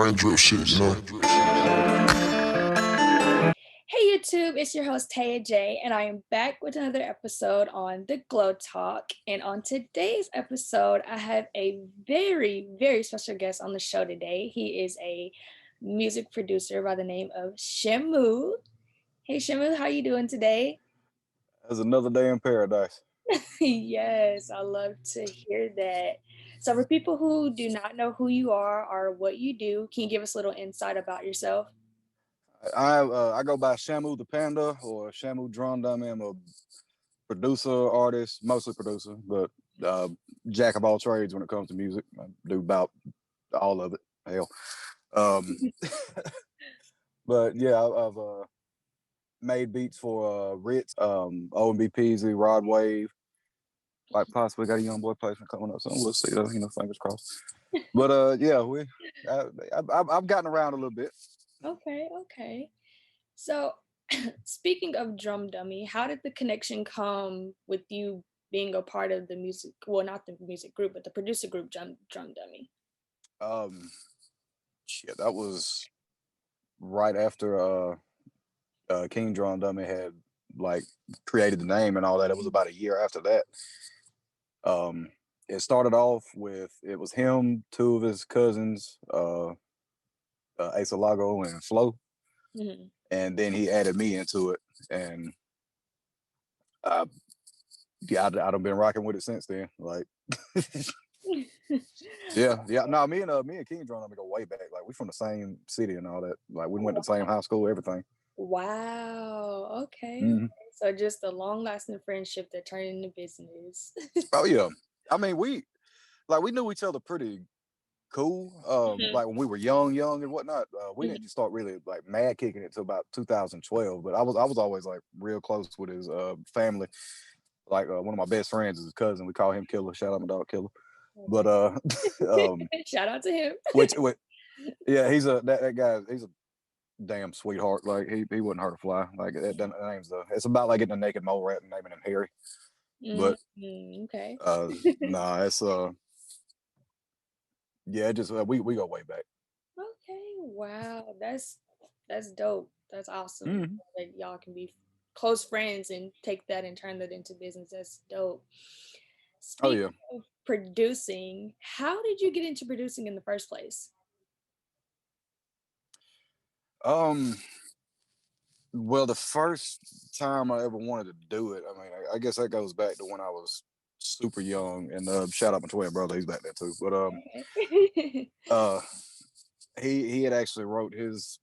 brain drip shit, you know? Hey YouTube, it's your host Taya J, and I am back with another episode on The Glow Talk. And on today's episode, I have a very, very special guest on the show today. He is a music producer by the name of Shamu. Hey Shamu, how you doing today? There's another day in paradise. Yes, I love to hear that. So for people who do not know who you are or what you do, can you give us a little insight about yourself? I go by Shamu The Panda or Shamu DrumDummie. I'm a producer, artist, mostly producer, but jack of all trades when it comes to music. I do about all of it. Hell. But yeah, I've made beats for Ritz, O&B Peasy, Rod Wave. Like possibly got a young boy placement coming up, so we'll see. Fingers crossed. But yeah, I've gotten around a little bit. Okay. So, speaking of DrumDummie, how did the connection come with you being a part of the music? Well, not the music group, but the producer group DrumDummie. Shit, that was right after King DrumDummie had like created the name and all that. It was about a year after that. It started off with it was him, two of his cousins, Ace Lago and Flo, and then he added me into it, and yeah, I done been rocking with it since then. Like, yeah. No, me and King DrumDummie go way back. Like, we from the same city and all that. Like, we went to the same high school, everything. Wow. Okay. Mhm. So just a long-lasting friendship that turned into business. Oh yeah. I mean, we knew each other pretty cool. Like when we were young and whatnot. We didn't start really like mad kicking it till about 2012. But I was always like real close with his family. Like one of my best friends is his cousin. We call him Killer. Shout out my dog Killer. But shout out to him. which yeah, he's that guy. He's a damn sweetheart. Like he wouldn't hurt a fly. Like that name's it's about like getting a naked mole rat and naming him Harry. But okay. nah, it's yeah, just we go way back. Okay, wow, that's dope. That's awesome that y'all can be close friends and take that and turn that into business. That's dope. Speaking of producing, how did you get into producing in the first place? Well, the first time I ever wanted to do it, I mean, I guess that goes back to when I was super young. And shout out my twin brother, he's back there too. But he had actually wrote his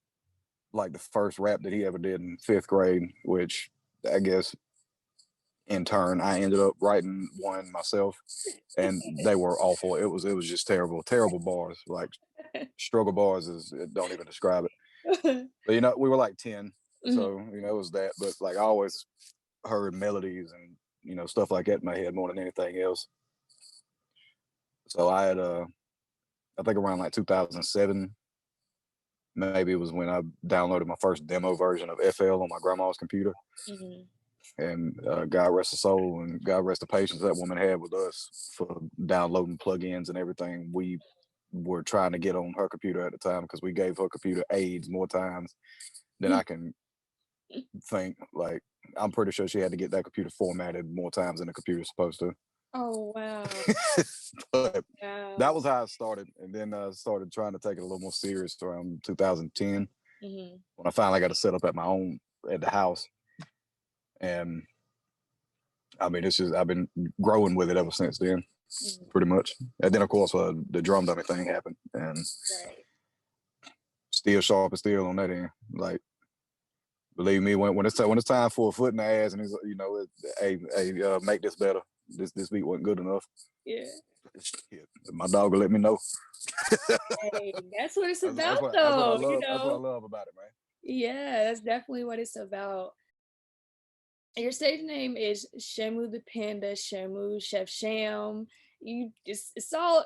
like the first rap that he ever did in 5th grade, which I guess in turn I ended up writing one myself, and they were awful. It was just terrible bars, like struggle bars don't even describe it. But we were like 10, so it was that. But like I always heard melodies and stuff like that in my head more than anything else. So I had I think around like 2007, maybe it was when I downloaded my first demo version of FL on my grandma's computer. And God rest her soul and God rest the patience that woman had with us for downloading plugins and everything. We were trying to get on her computer at the time because we gave her computer AIDS more times than I can think. Like, I'm pretty sure she had to get that computer formatted more times than the computer's supposed to. Oh, wow. But that was how I started. And then I started trying to take it a little more serious around 2010 when I finally got to set up at the house. And I mean, it's just I've been growing with it ever since then, pretty much. And then of course the DrumDummie thing happened, and still sharp as steel on that end. Like, believe me, when it's time for a foot in the ass, and it's make this better. This beat wasn't good enough. Yeah. Shit, my dog will let me know. Hey, that's what it's about, though. That's what I love about it, man. Yeah, that's definitely what it's about. Your stage name is Shamu the Panda, Shamu, Chef Sham. It's all,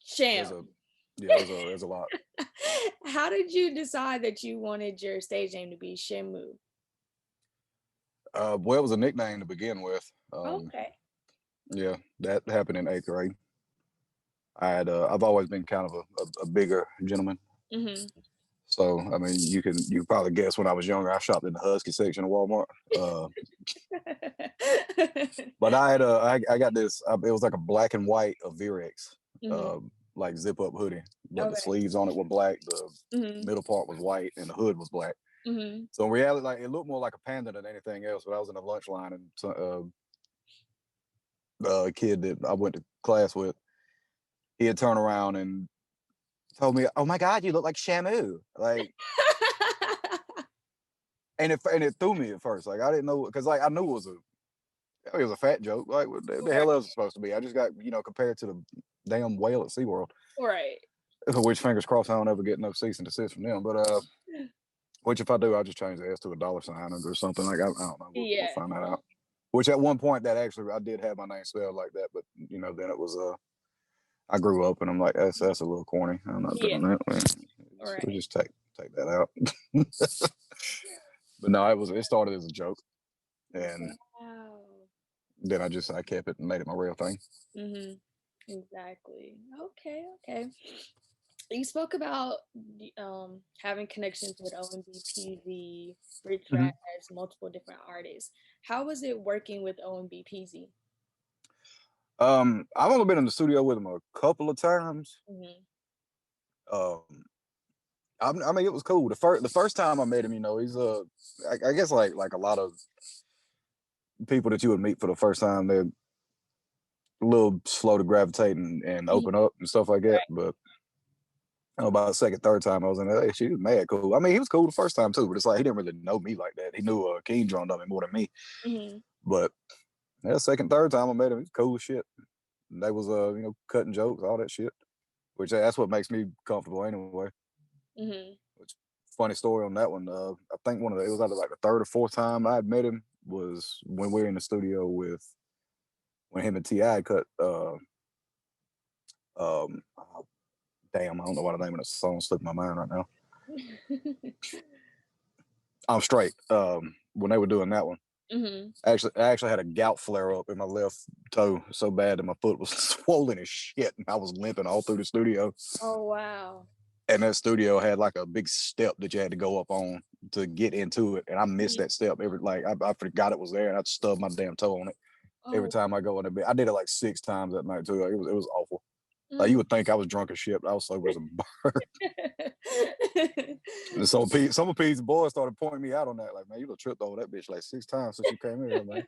Sham. There's a lot. How did you decide that you wanted your stage name to be Shamu? Well, it was a nickname to begin with. Okay. Yeah, that happened in 8th grade. I've always been kind of a bigger gentleman. Mm-hmm. So I mean, you can probably guess when I was younger, I shopped in the Husky section of Walmart. But I had I got this. It was like a black and white Virex, Mm-hmm. like zip up hoodie, but the Okay. sleeves on it were black. The Mm-hmm. middle part was white, and the hood was black. Mm-hmm. So in reality, like it looked more like a panda than anything else. But I was in a lunch line, and a kid that I went to class with, he had turned around and told me, "Oh my God, you look like Shamu!" Like, and it threw me at first. Like I didn't know because like I knew it was a fat joke. Like what the Right. hell else is supposed to be? I just got compared to the damn whale at SeaWorld. Right. Which fingers crossed I don't ever get no cease and desist from them. But which if I do, I'll just change the S to a $sign or something. Like I don't know. We'll Yeah. find that out. Which at one point that actually I did have my name spelled like that, but then it was I grew up and I'm like that's a little corny. I'm not Yeah. doing that. Right. We'll just take that out. But no, it started as a joke, and Wow. then I kept it and made it my real thing. Mm-hmm. Exactly. Okay. Okay. You spoke about having connections with OMBPZ, Rich Mm-hmm. Raz, multiple different artists. How was it working with OMBPZ? I've only been in the studio with him a couple of times. Mm-hmm. Um, I mean, it was cool. The first time I met him, he's I guess like a lot of people that you would meet for the first time, they're a little slow to gravitate and Mm-hmm. open up and stuff like that. Right. But about the second, third time I was in there, hey, she was mad cool. I mean, he was cool the first time too, but it's like he didn't really know me like that. He knew King DrumDummie more than me. Mm-hmm. But yeah, second, third time I met him, he's cool as shit. And they was cutting jokes, all that shit. Which that's what makes me comfortable anyway. Mm-hmm. Which funny story on that one. I think it was either like the third or fourth time I had met him was when we were in the studio when him and T.I. cut oh, damn, I don't know what the name of the song slipped my mind right now. I'm straight. When they were doing that one. Mm-hmm. I actually had a gout flare up in my left toe so bad that my foot was swollen as shit and I was limping all through the studio. Oh wow. And that studio had like a big step that you had to go up on to get into it. And I missed that step I forgot it was there and I stubbed my damn toe on it every Oh. time I go in the bed. I did it like 6 times that night too. Like, it was awful. Like you Mm. would think I was drunk as shit, but I was sober as a bird. And so some of P's boys started pointing me out on that. Like, man, you done tripped over that bitch like 6 times since you came in here, man.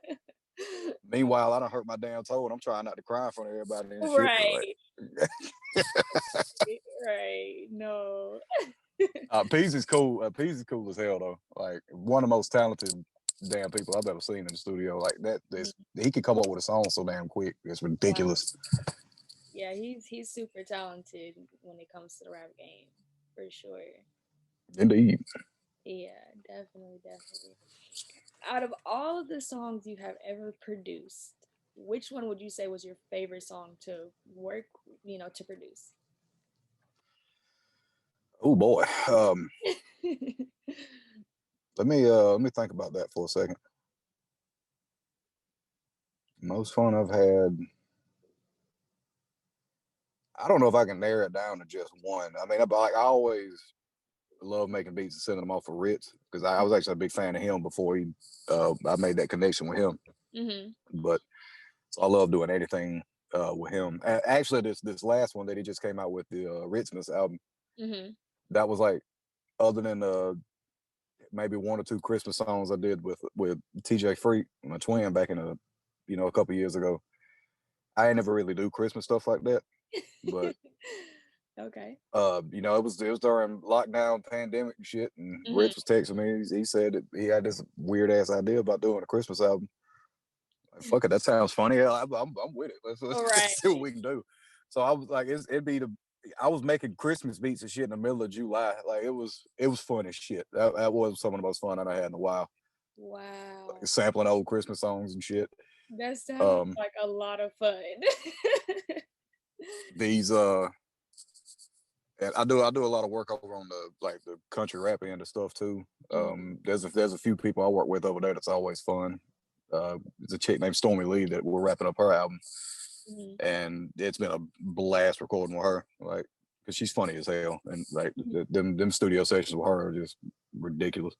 Meanwhile, I done hurt my damn toe and I'm trying not to cry in front of everybody and shit. Right. Like, Right. No. Peas is cool. Peas is cool as hell though. Like one of the most talented damn people I've ever seen in the studio. Like that, he could come up with a song so damn quick. It's ridiculous. Wow. Yeah, he's super talented when it comes to the rap game, for sure. Indeed. Yeah, definitely, definitely. Out of all of the songs you have ever produced, which one would you say was your favorite song to work, to produce? Oh boy. Let me think about that for a second. Most fun I've had. I don't know if I can narrow it down to just one. I mean, I always love making beats and sending them off for Ritz because I was actually a big fan of him before I made that connection with him. Mm-hmm. But so I love doing anything with him. Actually, this last one that he just came out with, the Richmond's album, Mm-hmm. that was like, other than maybe 1 or 2 Christmas songs I did with TJ Freak, my twin, back in a couple years ago. I ain't never really do Christmas stuff like that, but Okay. it was during lockdown, pandemic and shit, and Mm-hmm. Rich was texting me. He said that he had this weird ass idea about doing a Christmas album. Like, fuck it, that sounds funny. I'm with it. All Let's right. see what we can do. So I was like, I was making Christmas beats and shit in the middle of July. Like it was fun as shit. That was some of the most fun I had in a while. Like Wow. sampling old Christmas songs and shit. That sounds Um, like a lot of fun. these and I do a lot of work over on the country rap end of stuff too. There's a few people I work with over there that's always fun. There's a chick named Stormy Lee that we're wrapping up her album, Mm-hmm. and it's been a blast recording with her. Like, because she's funny as hell, and like Mhm. them studio sessions with her are just ridiculous.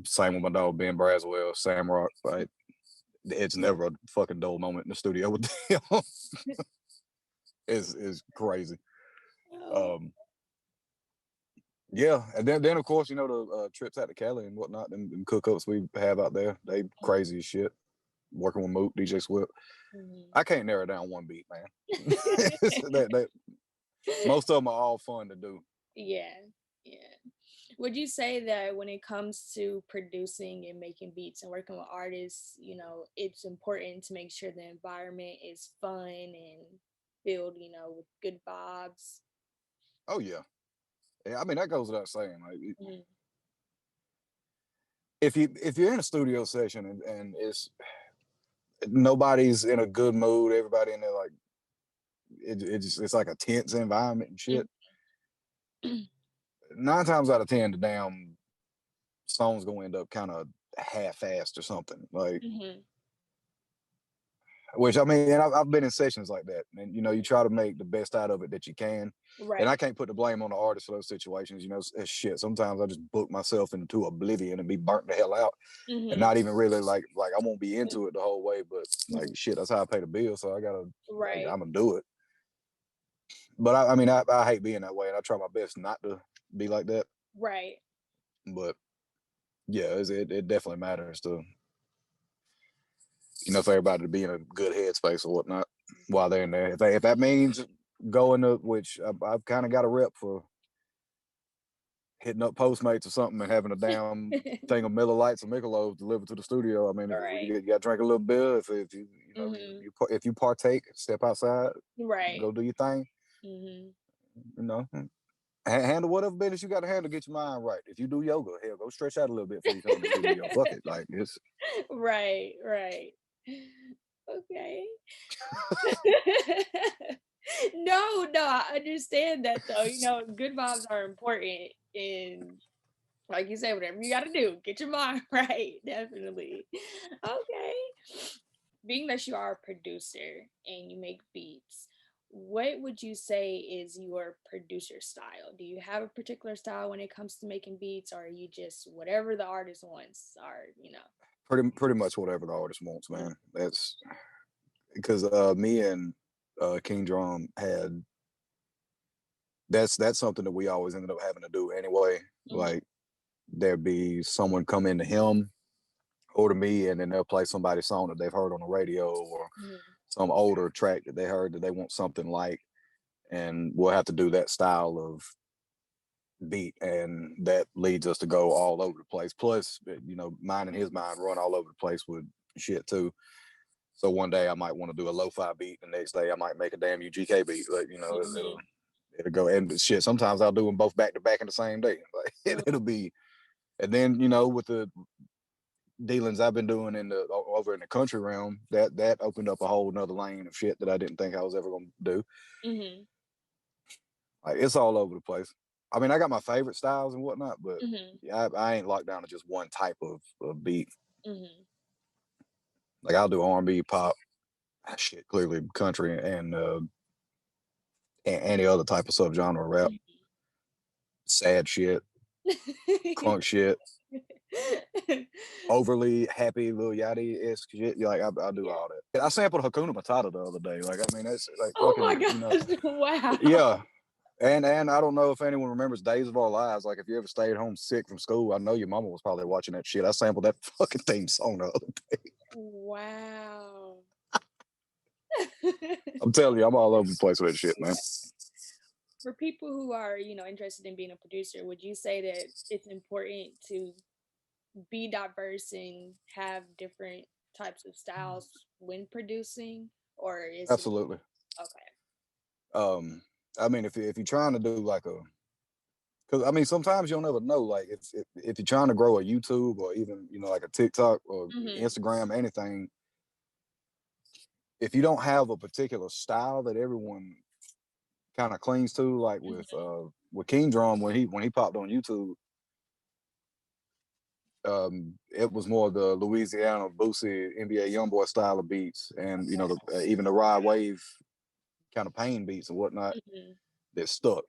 Same with my dog Ben Braswell, Sam Rock. Like it's never a fucking dull moment in the studio with them. It's crazy. Oh. Um, yeah, and then of course the trips out to Cali and whatnot, them cook-ups we have out there, they crazy as shit. Working with Moot, DJ Swift, Mhm. I can't narrow down one beat, man. that most of them are all fun to do. Yeah, yeah. Would you say that when it comes to producing and making beats and working with artists, it's important to make sure the environment is fun and filled, with good vibes? Oh yeah, yeah. I mean that goes without saying. Like Mhm. if you're in a studio session and it's nobody's in a good mood, everybody in there like it's like a tense environment and shit. Mhm. 9 times out of 10, the damn song's gonna end up kind of half-assed or something. Like, Mhm. which I mean, and I've been in sessions like that, and you try to make the best out of it that you can. And I Right. can't put the blame on the artist for those situations. It's shit. Sometimes I just book myself into oblivion and be burnt the hell out, and Mhm. not even really like I won't be into it the whole way. But like Mhm. shit, that's how I pay the bill, so I gotta like Right. I'm gonna do it. But I mean, I hate being that way, and I try my best not to be like that. Right. But yeah, it definitely matters to for everybody to be in a good headspace or whatnot while they're in there. If that means going to, which I've kind of got a rep for hitting up Postmates or something and having a damn thing of Miller Lights and Michelob delivered to the studio. I mean, if Right. you got to drink a little bit, Mhm. if you partake, step outside, Right. go do your thing. Mhm. You know, handle whatever business you got to handle. Get your mind right. If you do yoga, hell, go stretch out a little bit before you come in the studio. Fuck it, like it's Right, right. Okay. No, no, I understand that though. Good vibes are important and like you said, whatever you gotta do, get your mind right. Definitely. Okay. Being that you are a producer and you make beats, what would you say is your producer style? Do you have a particular style when it comes to making beats, or are you just whatever the artist wants, or? pretty much whatever the artist wants, Mm. man. That's because me and King Drum had that's something that we always ended up having to do anyway. Mhm, Like there'd be someone come into him or to me, and then they'll play somebody's song that they've heard on the radio or mhm, some older track that they heard that they want something like, and we'll have to do that style of beat, and that leads us to go all over the place. Plus, mine and his mind run all over the place with shit too. So one day I might want to do a lo-fi beat, the next day I might make a damn UGK beat. Like mhm, it'll go and shit. Sometimes I'll do them both back to back in the same day. Like mhm, it'll be, and then with the dealings I've been doing in the over in the country realm, that opened up a whole nother lane of shit that I didn't think I was ever gonna do. mhm, Like it's all over the place. I mean, I got my favorite styles and whatnot, but mhm, yeah, I ain't locked down to just one type of beat. mhm. Like I'll do R&B, pop, shit, clearly country, and any other type of subgenre rap, sad shit, crunk shit, overly happy Lil Yachty esque shit. Like I do Yeah. all that. I sampled Hakuna Matata the other day. Like I mean, that's like Oh my fucking gosh, wow. yeah. And I don't know if anyone remembers Days of Our Lives. Like if you ever stayed home sick from school, I know your mama was probably watching that shit. I sampled that fucking theme song the other day. Wow. I'm telling you, I'm all over the place with that shit, man. Yeah. For people who are, interested in being a producer, would you say that it's important to be diverse and have different types of styles when producing, or is it Absolutely. okay? Um, I mean, if you're trying to do like a, because I mean, sometimes you'll never know. Like if you're trying to grow a YouTube or even like a TikTok or Mhm, Instagram, anything, if you don't have a particular style that everyone kind of clings to, like mhm, with King Drum when he popped on YouTube, it was more the Louisiana Boosie NBA YoungBoy style of beats, and even the Rod Wave kind of pain beats and whatnot. mhm. that stuck.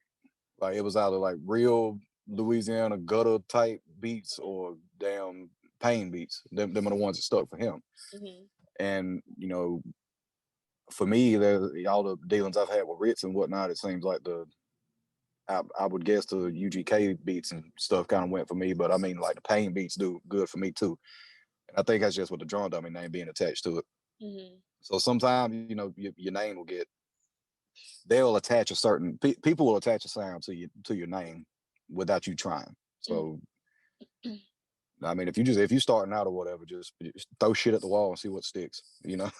Like it was either like real Louisiana gutter type beats or damn pain beats. Them are the ones that stuck for him. And you know, for me, all the dealings I've had with Ritz and whatnot, it seems like I would guess the UGK beats and stuff kind of went for me, but I mean, like the pain beats do good for me too. And I think that's just with the DrumDummie name being attached to it. So sometimes, you know, your name will get, they'll attach a certain, people will attach a sound to your name without you trying. So, I mean, if you starting out or whatever, just throw shit at the wall and see what sticks, you know?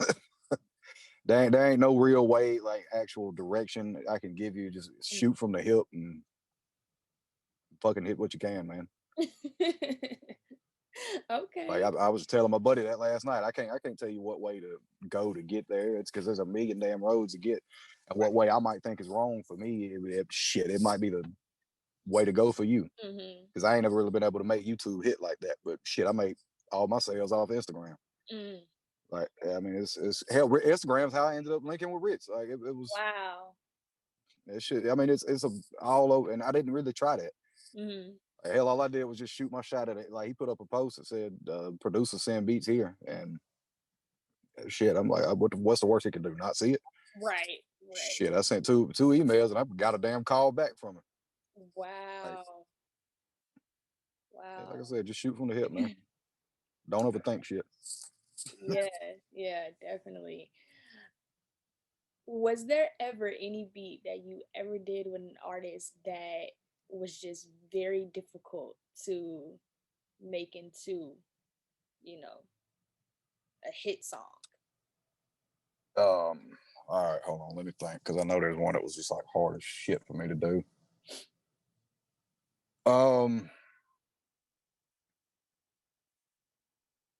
There ain't no real way, like actual direction I can give you. Just shoot from the hip and fucking hit what you can, man. Okay. Like I was telling my buddy that last night. I can't tell you what way to go to get there. It's because there's a million damn roads to get, and what way I might think is wrong for me, it might be the way to go for you. Because I ain't never really been able to make YouTube hit like that. But shit, I make all my sales off Instagram. Like, I mean, it's hell. Instagram's how I ended up linking with Ritz. Like, it was Wow. That shit. I mean, it's all over, and I didn't really try that. Like, hell, all I did was just shoot my shot at it. Like, he put up a post that said, "Producer send beats here," and shit, I'm like, what's the worst he can do? Not see it? Right. Shit, I sent two emails, and I got a damn call back from her. Wow. Yeah, like I said, just shoot from the hip, man. Don't overthink shit. Yeah, definitely. Was there ever any beat that you ever did with an artist that was just very difficult to make into, you know, a hit song? All right, hold on, let me think, because I know there's one that was just like hard as shit for me to do.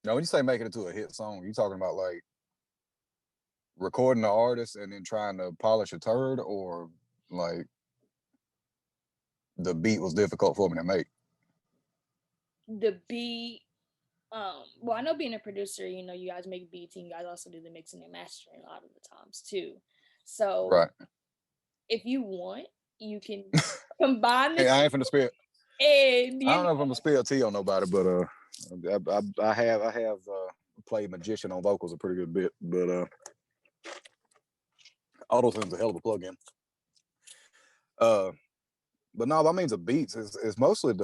Now, when you say make it into a hit song, you talking about like recording the artist and then trying to polish a turd, or like the beat was difficult for me to make? The beat, well, I know being a producer, you know, you guys make beats and you guys also do the mixing and mastering a lot of the times too. So Right. if you want, you can combine the Hey, I ain't finna spill. and I don't know if I'm gonna spill tea on nobody, but I have played magician on vocals a pretty good bit, but Auto-Tune's a hell of a plugin. But no, by means of beats, it's mostly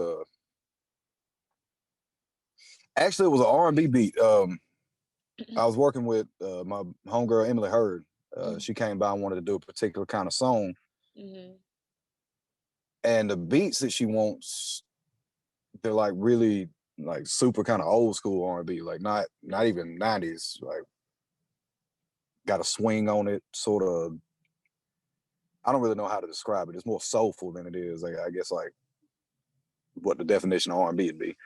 actually it was an R&B beat. I was working with my homegirl Emily Hurd. She came by and wanted to do a particular kind of song, and the beats that she wants, they're like really like super kind of old school R&B, like not even 90s, like got a swing on it, sort of. I don't really know how to describe it. It's more soulful than it is, like, I guess, like what the definition of R&B would be.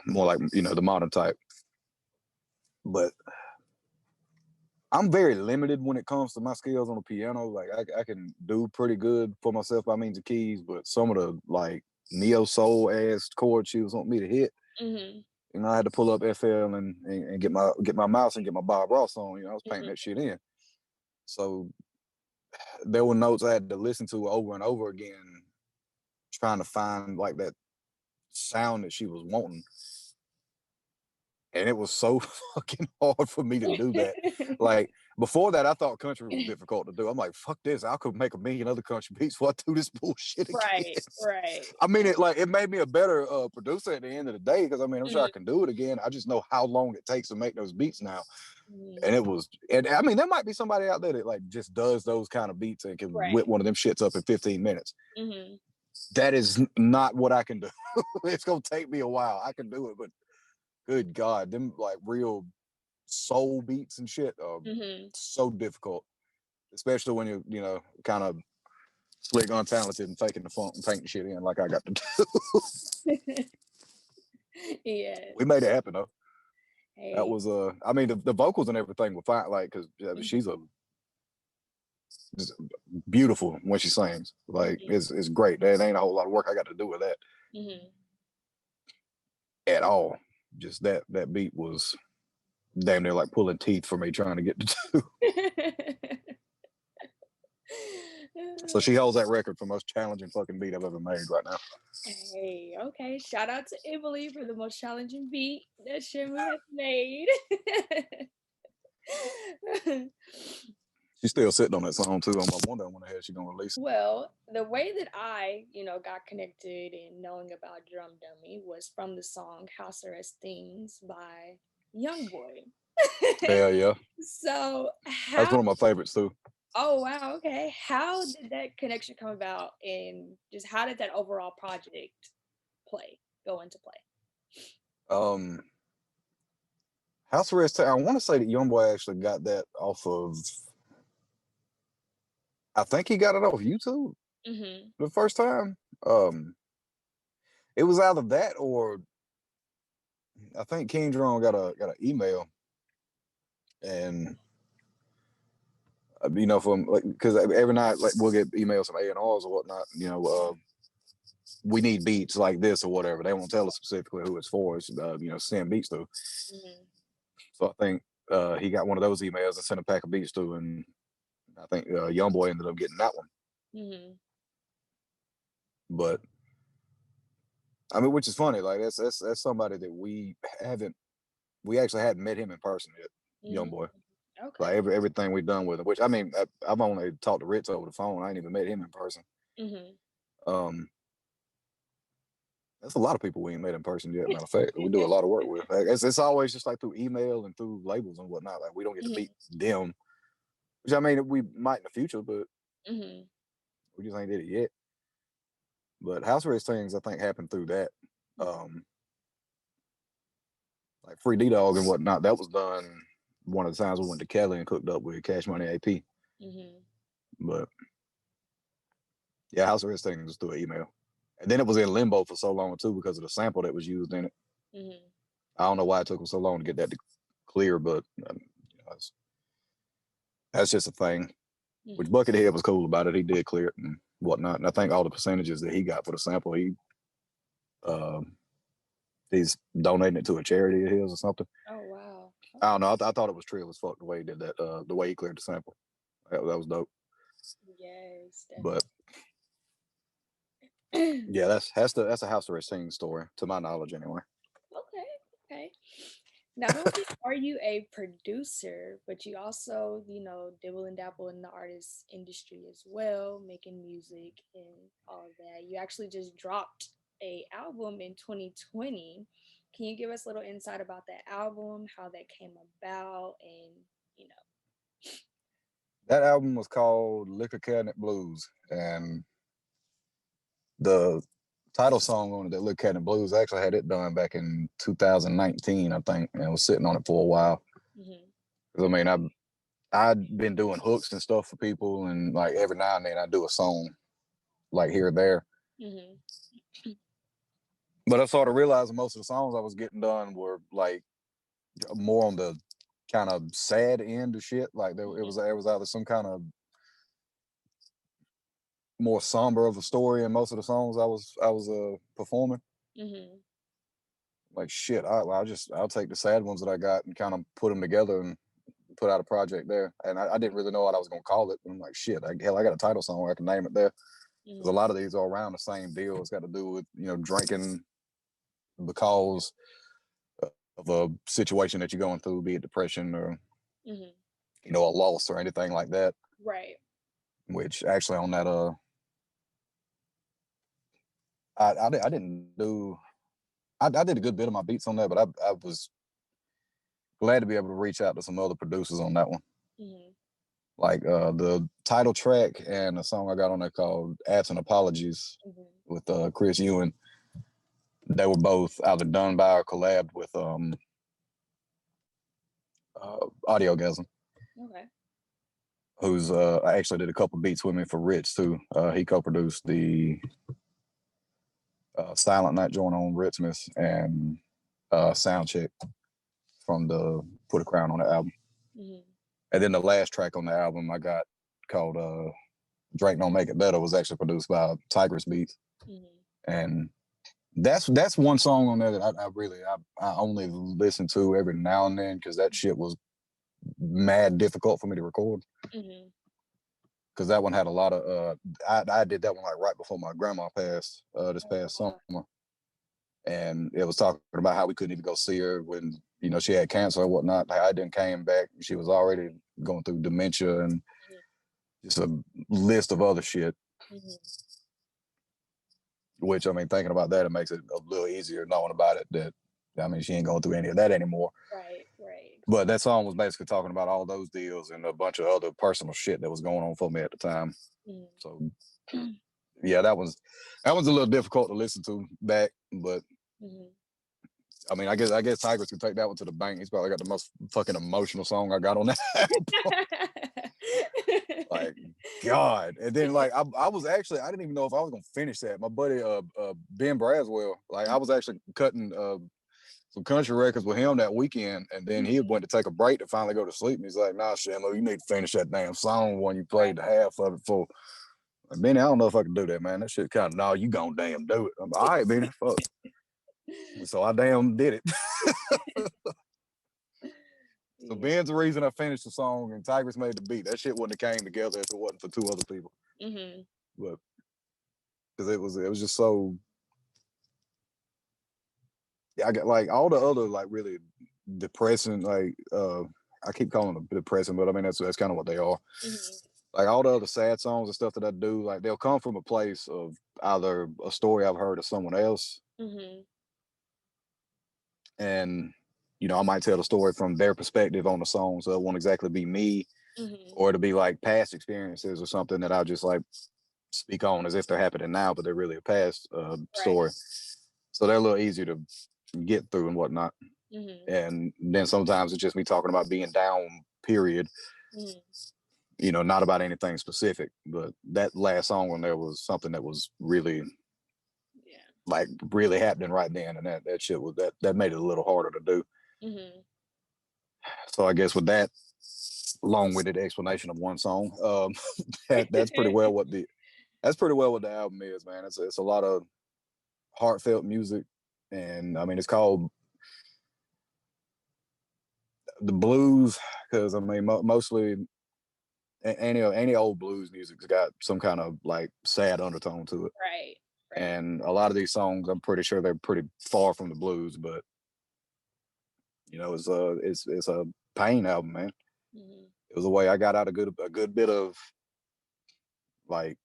More like, you know, the modern type. But I'm very limited when it comes to my skills on the piano. Like I can do pretty good for myself by means of keys, but some of the like neo soul ass chords she was wanting me to hit, you know, I had to pull up FL and get my mouse and get my Bob Ross on. You know, I was painting that shit in. So there were notes I had to listen to over and over again, trying to find like that sound that she was wanting. And it was so fucking hard for me to do that. Like before that, I thought country was difficult to do. I'm like, fuck this. I could make a million other country beats before I do this bullshit again. Right. I mean, it made me a better producer at the end of the day, because I mean, I'm sure I can do it again. I just know how long it takes to make those beats now. And I mean, there might be somebody out there that like just does those kind of beats and can whip one of them shits up in 15 minutes. That is not what I can do. It's gonna take me a while. I can do it, but good God, them like real soul beats and shit are so difficult, especially when you're, you know, kind of slick, untalented, and faking the funk and painting shit in like I got to do. Yeah. We made it happen though. Hey. That was I mean the vocals and everything were fine, like, because she's just beautiful when she sings. Like it's great. There ain't a whole lot of work I got to do with that at all. Just that beat was damn near like pulling teeth for me trying to get to do. So she holds that record for most challenging fucking beat I've ever made right now. Hey, okay. Shout out to Emily for the most challenging beat that Shamu has made. She's still sitting on that song too. I'm wondering when the hell she's gonna release it. Well, the way that I, got connected and knowing about DrumDummie was from the song House Arrest Things by Youngboy. Yeah, yeah. So That's how one of my favorites too. oh wow, okay. How did that connection come about and just how did that overall project go into play? Um, House Arrest. I want to say that YoungBoy actually got that off of. I think he got it off YouTube Mm-hmm. the first time. It was either that or I think King Jerome got an email, and from like because every night like we'll get emails from A&Rs or whatnot. We need beats like this or whatever. They won't tell us specifically who it's for. It's send beats to. Mm-hmm. So I think he got one of those emails and sent a pack of beats to, and I think YoungBoy ended up getting that one. Mm-hmm. But I mean, which is funny. Like that's somebody that we actually hadn't met him in person yet. Mm-hmm. YoungBoy. Okay. Like everything we've done with him. Which I mean, I've only talked to Ritz over the phone. I ain't even met him in person. Mm-hmm. That's a lot of people we ain't met in person yet. Matter of fact, we do a lot of work with. Like, it's always just like through email and through labels and whatnot. Like we don't get to meet them, which I mean we might in the future, but Mm-hmm. we just ain't did it yet. But House Arrest Things, I think, happened through that. Like Free D Dog and whatnot. That was done one of the times we went to Cali and cooked up with Cash Money AP. Mm-hmm. But yeah, House Arrest Things was through an email. And then it was in limbo for so long too because of the sample that was used in it. Mm-hmm. I don't know why it took them so long to get that clear, but that's just a thing. Mm-hmm. Which Buckethead was cool about it. He did clear it and whatnot. And I think all the percentages that he got for the sample, he's donating it to a charity of his or something. Oh wow. Okay. I don't know. I thought it was trill as fuck the way he did that. The way he cleared the sample, that was dope. Yes, But definitely. yeah, that's a House Arrest Things story to my knowledge anyway. Okay. Not only are you a producer, but you also, dibble and dabble in the artist industry as well, making music and all of that. You actually just dropped a album in 2020. Can you give us a little insight about that album, how that came about, and you know? That album was called Liquor Cabinet Blues, and the title song on it, that Liquor Cabinet Blues, I actually had it done back in 2019, I think, and I was sitting on it for a while. Mm-hmm. I mean, I'd been doing hooks and stuff for people, and like every now and then I do a song, like here or there. Mm-hmm. But I sort of realized most of the songs I was getting done were like more on the kind of sad end of shit. Like it was either some kind of more somber of a story in most of the songs I was performing. Mm-hmm. Like shit, I'll take the sad ones that I got and kind of put them together and put out a project there. And I didn't really know what I was gonna call it. But I'm like, shit, I got a title song where I can name it there. Because a lot of these are around the same deal. It's got to do with drinking because of a situation that you're going through, be it depression or a loss or anything like that. Right. Which actually on that I didn't do. I did a good bit of my beats on that, but I was glad to be able to reach out to some other producers on that one. Mm-hmm. Like the title track and a song I got on there called Absent Apologies with Chris Ewan. They were both either done by or collabed with Audiogasm. Okay. Who's I actually did a couple beats with me for Ritz too. He co-produced the Silent Night joint on Ritzmas and Soundcheck from the Put a Crown on the album. Mm-hmm. And then the last track on the album I got called Drake Don't Make It Better was actually produced by Tigress Beats. Mm-hmm. And that's one song on there that I only listen to every now and then because that shit was mad difficult for me to record. Mm-hmm. because that one had a lot of. I did that one like right before my grandma passed this past summer, and it was talking about how we couldn't even go see her when she had cancer or whatnot. I didn't came back. She was already going through dementia and just a list of other shit. Which, I mean, thinking about that, it makes it a little easier knowing about it. That, I mean, she ain't going through any of that anymore. Right. But that song was basically talking about all those deals and a bunch of other personal shit that was going on for me at the time. So, yeah, that was a little difficult to listen to back, but I mean, I guess Tigers can take that one to the bank. He's probably got the most fucking emotional song I got on that album. Like, God. And then like I was actually, I didn't even know if I was gonna finish that. My buddy Ben Braswell, like I was actually cutting some country records with him that weekend, and then he went to take a break to finally go to sleep. And he's like, "Nah, Shamu, you need to finish that damn song when you played the half of it for." Like, Benny, I don't know if I can do that, man. That shit kind of, no, you gonna damn do it. I'm like, all right, Benny, fuck. So I damn did it. So Ben's the reason I finished the song, and Tigers made the beat. That shit wouldn't have came together if it wasn't for two other people. But because it was just so. Yeah, I got like all the other like really depressing, like I keep calling them depressing, but I mean that's kind of what they are. Like all the other sad songs and stuff that I do, like they'll come from a place of either a story I've heard of someone else, and I might tell the story from their perspective on the song, so it won't exactly be me, or it'll be like past experiences or something that I'll just like speak on as if they're happening now, but they're really a past story. So they're a little easier to get through and whatnot. And then sometimes it's just me talking about being down, period. Not about anything specific. But that last song on there was something that was really, like, really happening right then, and that shit was that made it a little harder to do. So I guess with that long-winded explanation of one song, that's pretty well what the album is, man. It's a lot of heartfelt music, and I mean it's called the blues because I mean mostly any old blues music's got some kind of like sad undertone to it, right. And a lot of these songs, I'm pretty sure they're pretty far from the blues, but it's a pain album, man. It was a way I got out a good bit of, like,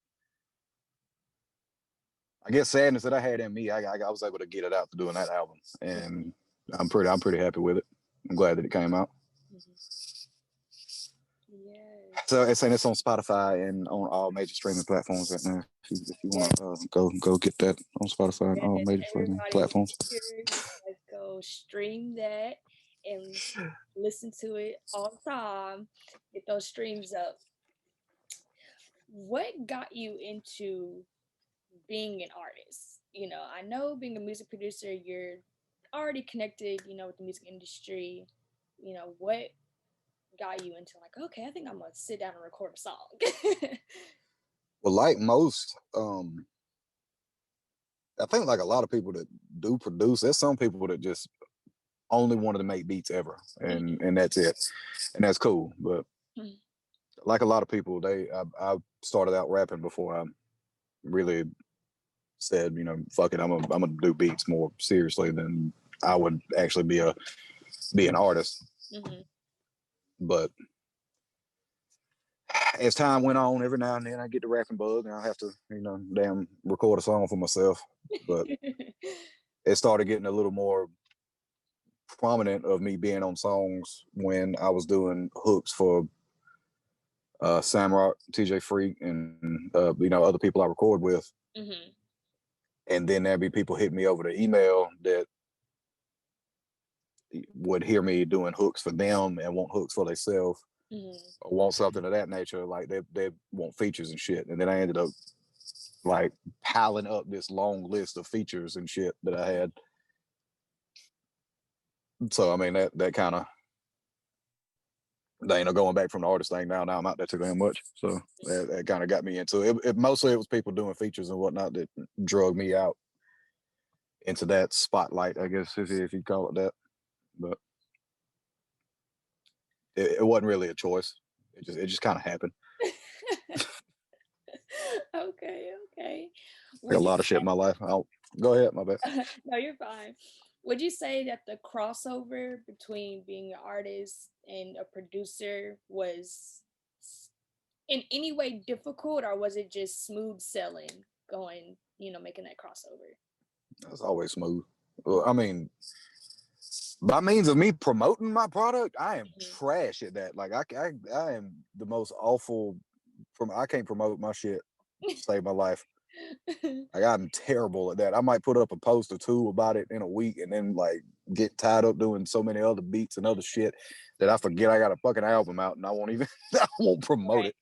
I guess sadness that I had in me. I was able to get it out to doing that album, and I'm pretty happy with it. I'm glad that it came out. So it's saying it's on Spotify and on all major streaming platforms right now. If you want to go get that on Spotify and all major streaming platforms. Go stream that and listen to it all the time. Get those streams up. What got you into being an artist? I know being a music producer, you're already connected, with the music industry. What got you into like, okay, I think I'm gonna sit down and record a song? Well, like most, I think like a lot of people that do produce, there's some people that just only wanted to make beats ever, and that's it, and that's cool. But like a lot of people, I started out rapping before I really said, fuck it, I'm gonna do beats more seriously than I would actually be an artist. But as time went on, every now and then I get the rapping bug, and I have to, damn record a song for myself. But it started getting a little more prominent of me being on songs when I was doing hooks for Samrock, TJ Freak, and other people I record with. And then there'd be people hitting me over the email that would hear me doing hooks for them and want hooks for themselves, or want something of that nature. Like they want features and shit. And then I ended up like piling up this long list of features and shit that I had. So I mean that kind of, going back from the artist thing now I'm out there too damn much. So that kind of got me into it. Mostly it was people doing features and whatnot that drug me out into that spotlight, I guess, if you call it that. But it wasn't really a choice. It just kind of happened. Like a Would you lot of shit in my life. Go ahead, my bad. no, you're fine. Would you say that the crossover between being an artist and a producer was in any way difficult, or was it just smooth sailing going, making that crossover? That's always smooth. Well, I mean, by means of me promoting my product, I am trash at that. Like I am the most awful. I can't promote my shit to save my life. Like I'm terrible at that. I might put up a post or two about it in a week, and then like get tied up doing so many other beats and other shit that I forget I got a fucking album out, and I won't even I won't promote it.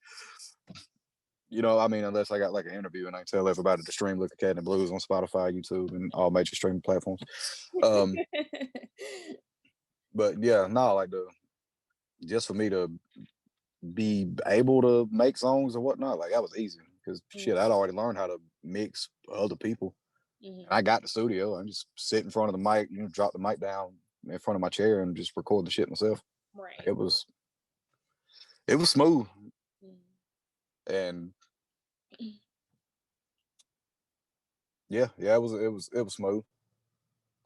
You know, I mean, unless I got like an interview and I tell everybody to stream Look at Cat and Blues on Spotify, YouTube, and all major streaming platforms. But yeah, no, like just for me to be able to make songs and whatnot, like that was easy because shit, I'd already learned how to mix other people. And I got the studio. I just sit in front of the mic, drop the mic down in front of my chair and just record the shit myself. Right. It was smooth. And yeah, it was smooth.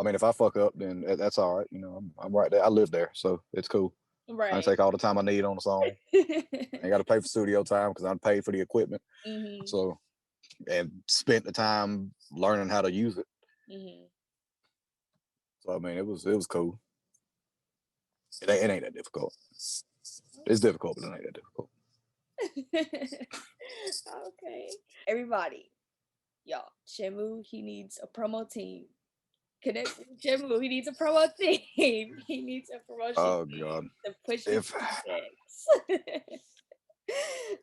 I mean, if I fuck up, then that's all right. I'm right there. I live there, so it's cool. Right. I take all the time I need on the song. I got to pay for studio time because I'm paid for the equipment. So, and spent the time learning how to use it. So I mean, it was cool. It ain't that difficult. It's difficult, but it ain't that difficult. Okay. Everybody, y'all, Shamu, he needs a promo team. Connect with Shamu, he needs a promo team. He needs a promotion God. to push his projects.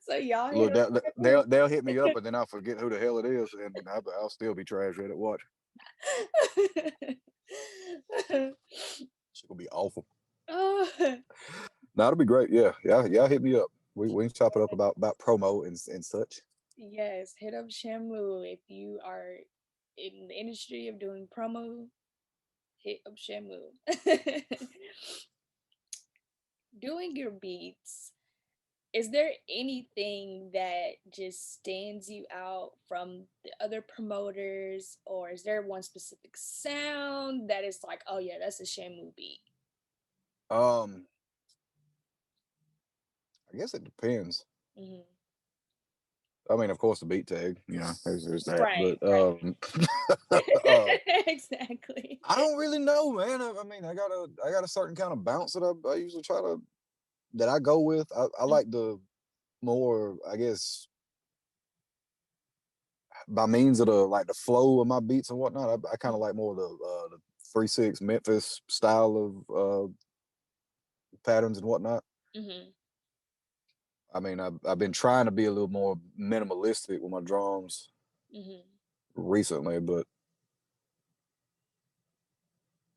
So y'all look, they'll hit me up, and then I'll forget who the hell it is, and I'll still be trash at it. Watch. It's gonna be awful. That'll be great. Yeah, hit me up. We can chop it up about promo and such. Yes, hit up Shamu if you are in the industry of doing promo. Hit up Shamu. Doing your beats, is there anything that just stands you out from the other promoters, or is there one specific sound that is like, oh yeah, that's a Shamu beat? I guess it depends. I mean, of course, the beat tag, there's that. Right, but exactly. I don't really know, man. I mean, I got a certain kind of bounce that I usually that I go with. I like the more, I guess, by means of the flow of my beats and whatnot. I kind of like more the 3/6 Memphis style of patterns and whatnot. I mean, I've been trying to be a little more minimalistic with my drums recently, but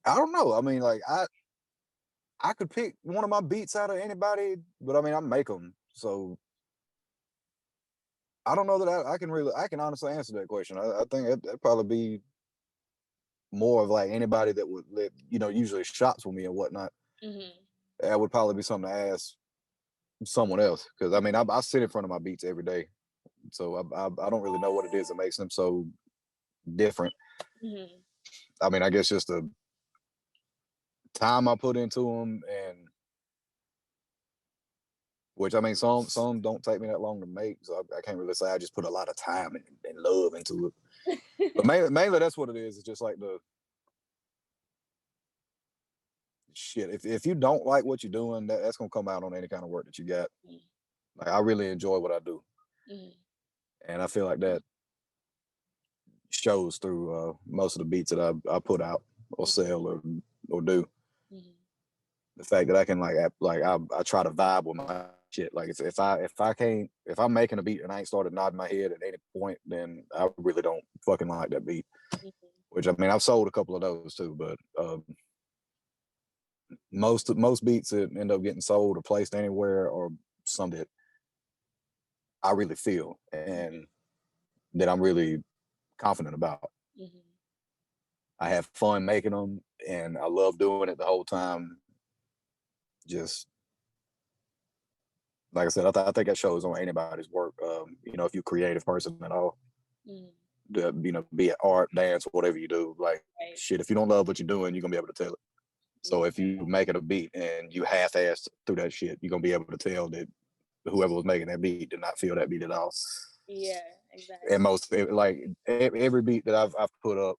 I don't know. I mean, like I could pick one of my beats out of anybody, but I mean, I make them. So I don't know that I can honestly answer that question. I think that'd probably be more of like anybody that would usually shops with me and whatnot. That would probably be something to ask someone else, because I mean, I sit in front of my beats every day, so I don't really know what it is that makes them so different. I mean, I guess just the time I put into them, and which I mean, some don't take me that long to make, so I can't really say I just put a lot of time and love into it. But mainly that's what it is. It's just like the shit. If you don't like what you're doing, that's gonna come out on any kind of work that you got. Like I really enjoy what I do, and I feel like that shows through most of the beats that I put out or sell or do. The fact that I can I try to vibe with my shit. Like if I'm making a beat and I ain't started nodding my head at any point, then I really don't fucking like that beat. Which I mean, I've sold a couple of those too, but most beats that end up getting sold or placed anywhere or some that I really feel and that I'm really confident about. I have fun making them, and I love doing it the whole time. Just like I said, I think that shows on anybody's work. If you're a creative person at all. be it art, dance, whatever you do. Like Right. shit, if you don't love what you're doing, you're gonna be able to tell it. So if you make it a beat and you half-assed through that shit, you're gonna be able to tell that whoever was making that beat did not feel that beat at all. Yeah, And exactly. most like every beat that I've put up,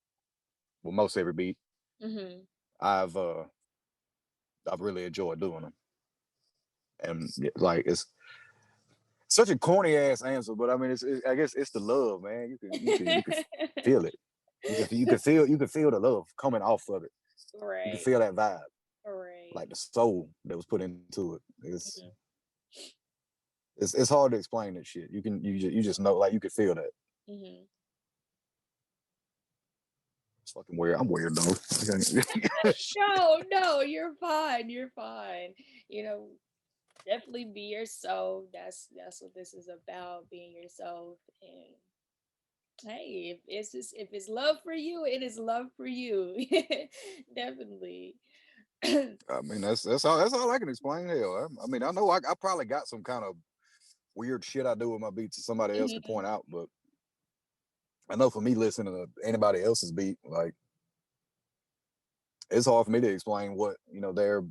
well, most every beat, Mhm. I've I've really enjoyed doing them. And like it's such a corny ass answer, but I mean, I guess it's the love, man. You can feel it. You can feel the love coming off of it. You can Right. feel that vibe, Right. like the soul that was put into it. Mhm. It's hard to explain that shit. You just know, like you can feel that. Mhm. It's fucking weird. I'm weird though. No, no, you're fine. You're fine. You know, definitely be yourself. That's what this is about, being yourself. And hey, if it's love for you, it is love for you. Definitely. I mean, that's all I can explain. Hell, I mean, I know I probably got some kind of weird shit I do with my beats that somebody else could Mhm. point out, but I know for me listening to anybody else's beat, like it's hard for me to explain what their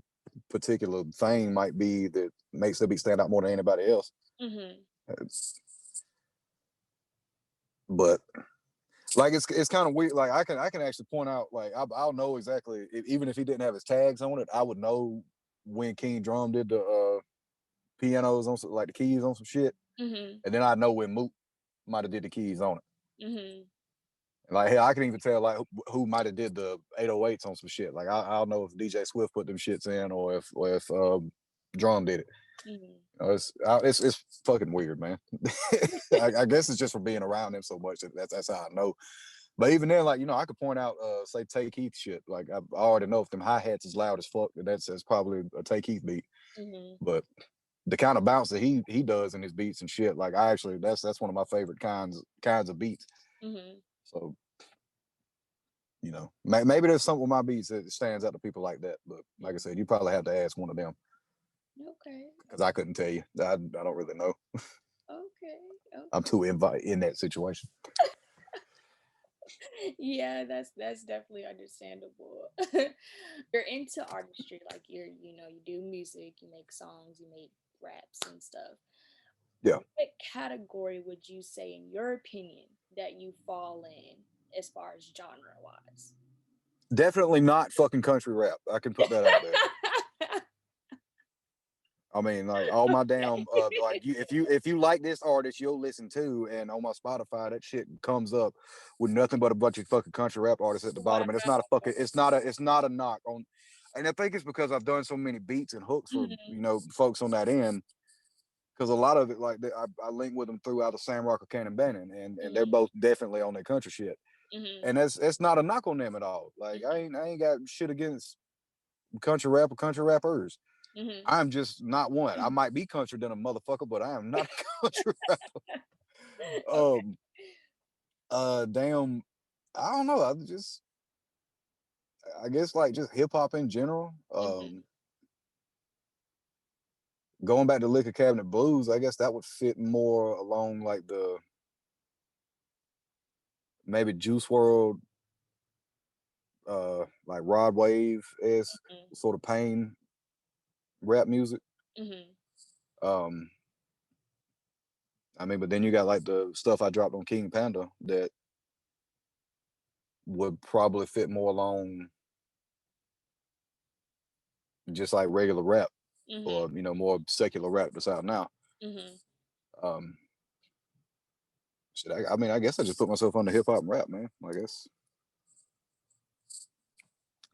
particular thing might be that makes their beat stand out more than anybody else. Mhm. It's, but like it's kind of weird. Like I can actually point out, like I'll know exactly even if he didn't have his tags on it, I would know when King Drum did the pianos on like the keys on some shit, Mhm. and then I know when Moot might have did the keys on it. Mhm. And like hell, I can even tell like who might have did the 808s on some shit. Like I'll know if DJ Swift put them shits in or if Drum did it. Mhm. It's fucking weird, man. I guess it's just from being around him so much that's how I know. But even then, like I could point out, say Tay Keith shit. Like I already know if them hi hats is loud as fuck, that's probably a Tay Keith beat. Mhm. But the kind of bounce that he does in his beats and shit, like I actually that's one of my favorite kinds of beats. Mhm. So maybe there's something with my beats that stands out to people like that. But like I Mhm. said, you probably have to ask one of them Okay. because I couldn't tell you. I don't really know. Okay. I'm Okay. too in that situation. Yeah, that's definitely understandable. You're into artistry, like you do music, you make songs, you make raps and stuff. Yeah, What category would you say, in your opinion, that you fall in as far as genre wise? definitely not fucking country rap. I can put that out there. I mean, like all my damn like if you like this artist, you'll listen to, and on my Spotify, that shit comes up with nothing but a bunch of fucking country rap artists at the Wow. bottom, and it's not a knock on, and I think it's because I've done so many beats and hooks for Mhm. folks on that end, because a lot of it like I link with them throughout the Sam Rock or Cannon Bannon, and they're Mhm. both definitely on their country shit, Mhm. and that's not a knock on them at all. Like I ain't got shit against country rap or country rappers. Mhm. I'm just not one. I Mhm. might be country than a motherfucker, but I am not a country rapper. Okay. Um, damn, I don't know. I guess like just hip hop in general. Mhm. Going back to Liquor Cabinet Blues, I guess that would fit more along like the maybe Juice World, like Rod Wave is Mhm. sort of pain rap music. Mhm. Um, I mean, but then you got like the stuff I dropped on King Panda that would probably fit more along just like regular rap Mhm. or more secular rap that's out now. Mhm. Um, I mean, I guess I just put myself on the hip hop and rap, man. I guess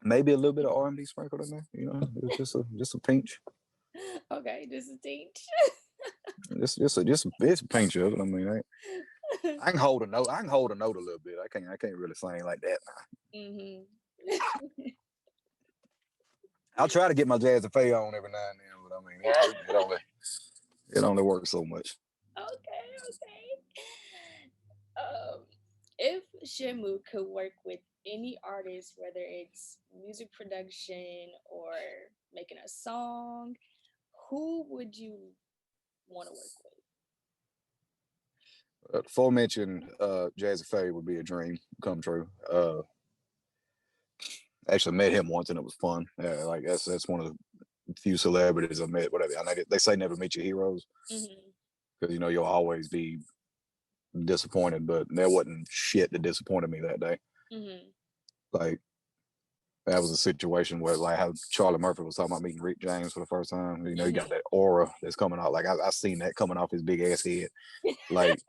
maybe a little bit of R&B sprinkled in there. It's just a pinch. Okay, this is teach. Just a pinch of it. I mean, I can hold a note. I can hold a note a little bit. I can't really sing like that. Mhm. I'll try to get my jazz and fade on every now and then, but I mean, it only works so much. Okay, okay. If Shamu could work with any artist, whether it's music production or making a song, who would you want to work with? Aforementioned Jazzy Faye would be a dream come true. Actually met him once and it was fun. Like that's one of the few celebrities I met. Whatever. I know they say never meet your heroes because you'll always be disappointed, but there wasn't shit that disappointed me that day. Like that was a situation where like how Charlie Murphy was talking about meeting Rick James for the first time. He got that aura that's coming out. Like I seen that coming off his big ass head. Like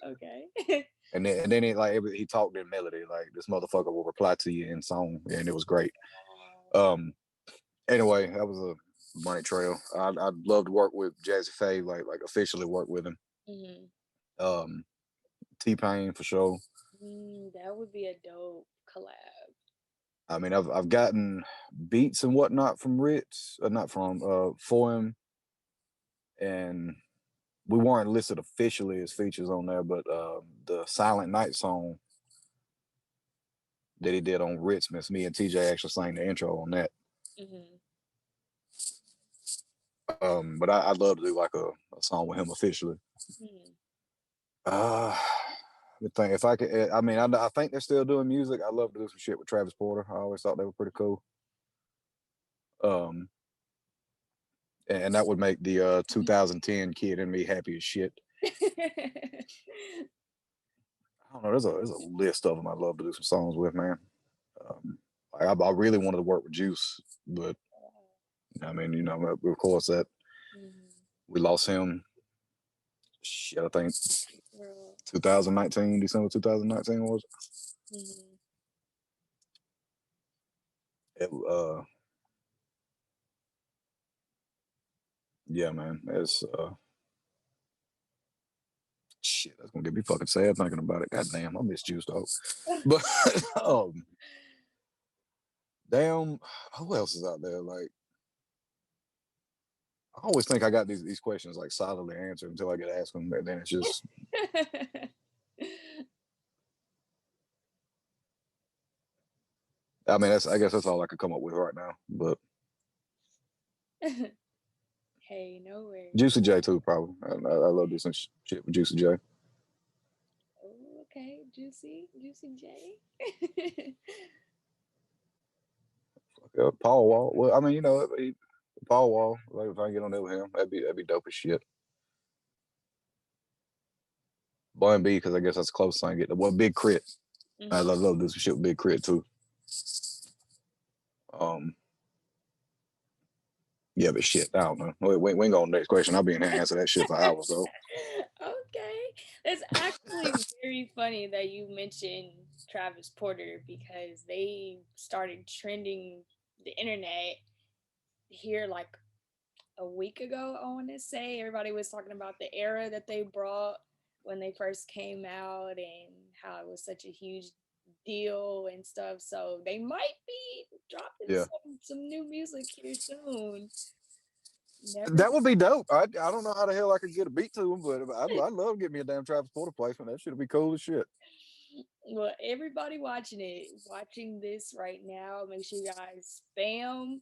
okay. And then he talked in melody, like this motherfucker will reply to you in song, and it was great. Anyway, that was a money trail. I'd love to work with Jazzy Faye, like officially work with him. T-Pain for sure. That would be a dope collab. I mean, I've gotten beats and whatnot from Ritz, not from for him, and we weren't listed officially as features on there, but the Silent Night song that he did on Ritzmas, me and TJ actually sang the intro on that. But I'd love to do like a song with him officially. If I could, I mean, I think they're still doing music. I'd love to do some shit with Travis Porter. I always thought they were pretty cool. And that would make the 2010 kid in me happy as shit. I don't know. There's a list of them I'd love to do some songs with, man. I really wanted to work with Juice, but I mean, of course that we lost him. Shit, I think 2019, December 2019 was. Yeah, man. It's shit. That's gonna get me fucking sad thinking about it. God damn, I miss Juice though. But damn, who else is out there? Like, I always think I got these questions like solidly answered until I get asked them, and then it's just. I mean, I guess that's all I could come up with right now. But hey, no worries. Juicy J too, probably. I love doing some shit with Juicy J. Oh, okay, Juicy J. Paul Wall. Well, I mean, Paul Wall. Like if I can get on there with him, that'd be dope as shit. Bun B, because I guess that's close. I can get the Big Crit. I love to do some shit with Big Crit too. Yeah, but shit, I don't know. We ain't going to the next question. I'll be in here answer that shit for hours though. Okay, it's actually very funny that you mentioned Travis Porter because they started trending the internet here like a week ago. I want to say everybody was talking about the era that they brought when they first came out and how it was such a huge deal and stuff. So they might be dropping some new music here soon. That would be dope. I don't know how the hell I could get a beat to him, but I'd love to get me a damn Travis Porter placement. That should be cool as shit. Well, everybody watching this right now, make sure you guys spam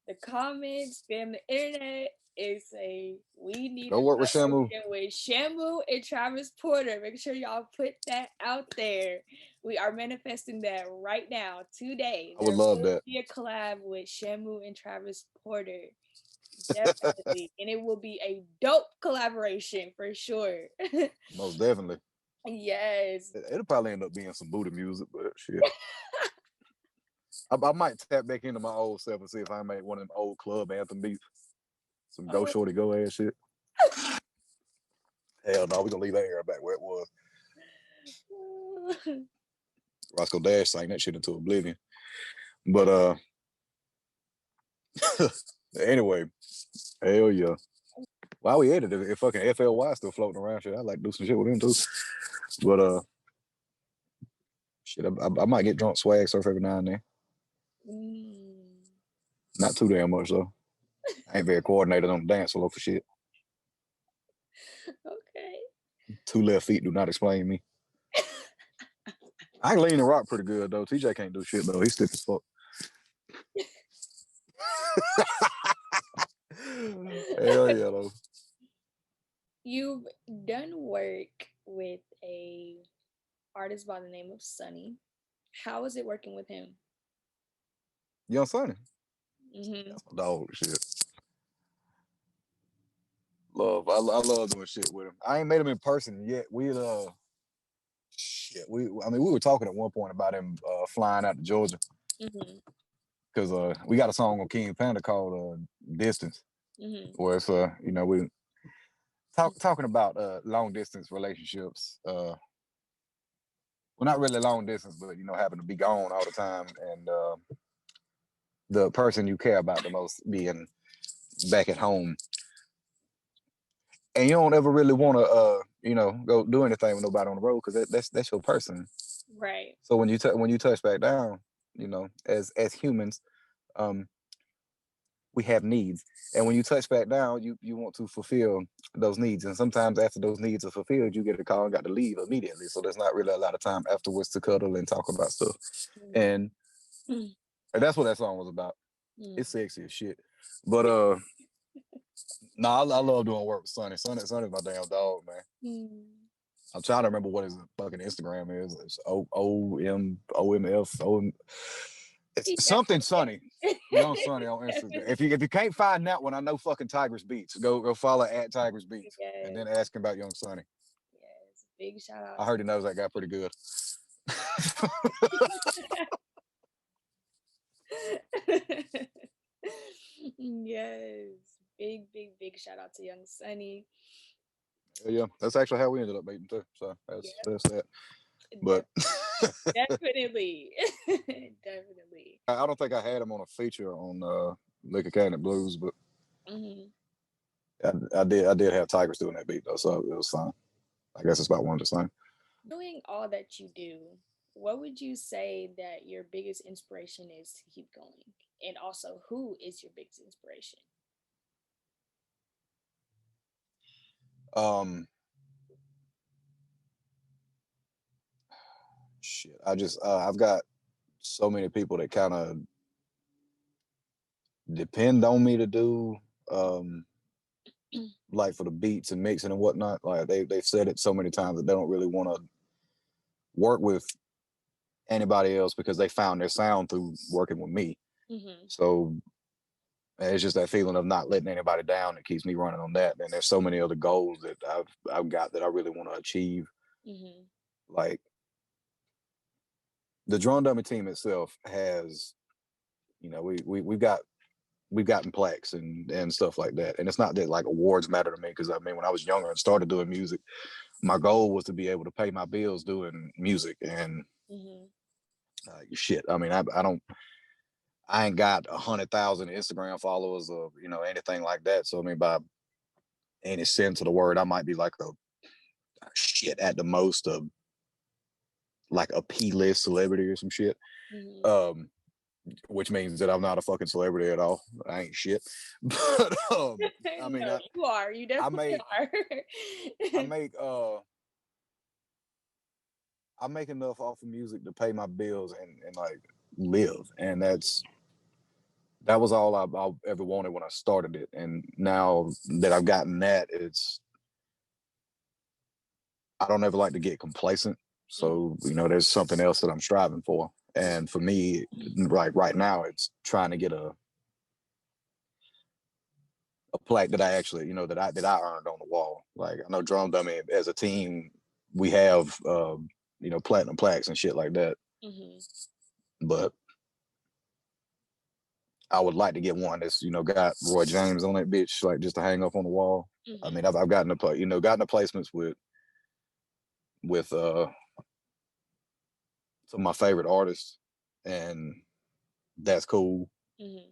the comments, spam the internet, and say we need to work with Shamu. With Shamu and Travis Porter. Make sure y'all put that out there. We are manifesting that right now, today. I would love that. Be a collab with Shamu and Travis Porter. Definitely. And it will be a dope collaboration for sure. Most definitely. Yes. It'll probably end up being some booty music, but shit. I might tap back into my old self and see if I make one of them old club anthem beats. Some Go Shorty Go ass shit. Hell no, we're gonna leave that era back where it was. Roscoe Dash sang that shit into oblivion. But anyway, hell yeah. While we at it, if fucking FLY still floating around, shit, I'd like to do some shit with him too. But shit, I might get drunk swag surf every now and then. Not too damn much though. I ain't very coordinated on the dance floor for shit. Okay. 2 left feet do not explain me. I can lean and rock pretty good though. TJ can't do shit though. He's stiff as fuck. Hell yeah though. You've done work with a artist by the name of Sunny. How is it working with him? Young Sonny. Mm-hmm. That's my dog. Shit. I love doing shit with him. I ain't met him in person yet. Shit. We were talking at one point about him flying out to Georgia Mm-hmm. because we got a song on King Panda called Distance, Mm-hmm. where it's we talking about long distance relationships. Well, not really long distance, but having to be gone all the time, and the person you care about the most being back at home, and you don't ever really want to go do anything with nobody on the road because that's your person. Right. So when you touch back down, as humans, um, we have needs, and when you touch back down, you want to fulfill those needs, and sometimes after those needs are fulfilled, you get a call and got to leave immediately. So there's not really a lot of time afterwards to cuddle and talk about stuff, and Mm-hmm. that's what that song was about. Mm-hmm. It's sexy as shit, but I love doing work with Sonny. Sonny's my damn dog, man. Mm-hmm. I'm trying to remember what his fucking Instagram is. It's OMF. It's He something Sunny. definitely Young Sunny on Instagram. If you can't find that one, I know fucking Tigers Beats. Go follow at Tigers Beats and Yes. then ask him about Young Sunny. Yes. Big shout out I heard he knows that guy pretty good. to Yes. Big shout out to Young Sunny. Yeah, that's actually how we ended up meeting too. So Yeah, that's that. But definitely. Definitely. I don't think I had him on a feature on Liquor Cabinet Blues, but Hmm. I did have Tigers doing that beat though, so it was fine. I guess it's about one of the same. Doing all that you do, what would you say that your biggest inspiration is to keep going? And also, who is your biggest inspiration? Um, shit. I've got so many people that kind of depend on me to do like for the beats and mixing and whatnot. Like they've said it so many times that they don't really want to work with anybody else because they found their sound through working with me. Mm-hmm. So it's just that feeling of not letting anybody down that keeps me running on that. And there's so many other goals that I've got that I really want to achieve. Mm-hmm. Like the DrumDummie team itself has, we've gotten plaques and stuff like that. And it's not that like awards matter to me because I mean when I was younger and started doing music, my goal was to be able to pay my bills doing music and Mm-hmm. shit. I mean I ain't got 100,000 Instagram followers or anything like that. So I mean by any sense of the word, I might be like a shit at the most of like a P-list celebrity or some shit. Mm-hmm. Um, which means that I'm not a fucking celebrity at all. I ain't shit. But I mean, No, you are. You I definitely make are. I make I make enough off of music to pay my bills and like live, and that was all I ever wanted when I started it. And now that I've gotten that, I don't ever like to get complacent. So there's something else that I'm striving for, and for me, right now, it's trying to get a plaque that I actually, that I earned on the wall. Like I know DrumDummie as a team, we have platinum plaques and shit like that. Mm-hmm. But I would like to get one that's got Roy James on that bitch, like just to hang up on the wall. I Mm-hmm. mean, I've gotten gotten the placements with some of my favorite artists, and that's cool. Mm-hmm.